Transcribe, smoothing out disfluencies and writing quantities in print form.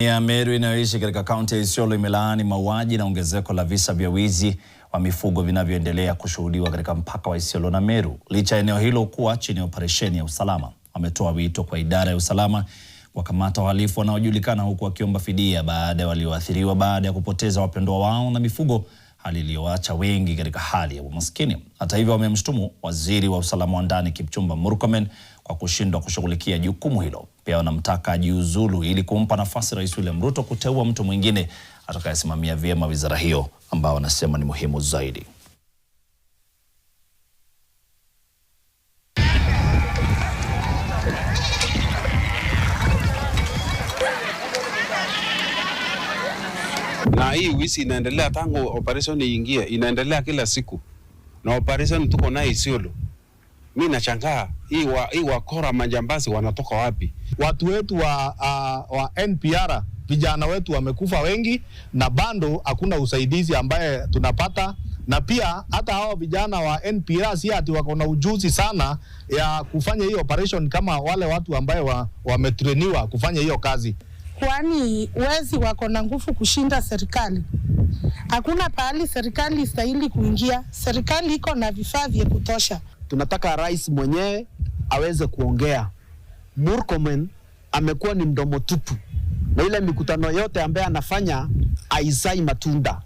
Ya Meru inayoishi katika kaunti ya Isiolo imelaani mauaji na ongezeko la visa vya wizi wa mifugo vinavyoendelea kushuhudiwa katika mpaka wa Isiolo na Meru. Licha ya eneo hilo kuwa chini ya operesheni ya usalama, wametoa wito kwa idara ya usalama kuwakamata wahalifu wanaojulikana, huku wakiomba fidia baada ya walioathiriwa baada ya kupoteza wapendwa wao na mifugo, hali iliyoacha wengi katika hali ya umaskini. Hata hivyo, wamemshtumu waziri wa usalama wa ndani Kipchumba Murkomen kwa kushindwa kushughulikia jukumu hilo. Pia wanamtaka ajiuzulu ili kumpa nafasi Rais William Ruto kuteua mtu mwingine atakayesimamia vyema wizara hiyo ambao wanasema ni muhimu zaidi. Na hii wisi inaendelea tangu operation iingie, inaendelea kila siku. Na operation tuko nayo Isiolo. Mimi nachangaa hii wakora majambazi wanatoka wapi? Watu wetu wa NPR, vijana wetu wamekufa wengi na bado hakuna usaidizi ambaye tunapata, na pia hata hao vijana wa NPR si ati wako na ujuzi sana ya kufanya hiyo operation kama wale watu ambaye wametrainiwa kufanya hiyo kazi. Kwani wezi wako na nguvu kushinda serikali. Hakuna pahali serikali istahili kuingia. Serikali iko na vifaa vya kutosha. Tunataka rais mwenyewe aweze kuongea. Murkomen amekuwa ni mdomo tupu, na ile mikutano yote ambaye anafanya haizai matunda.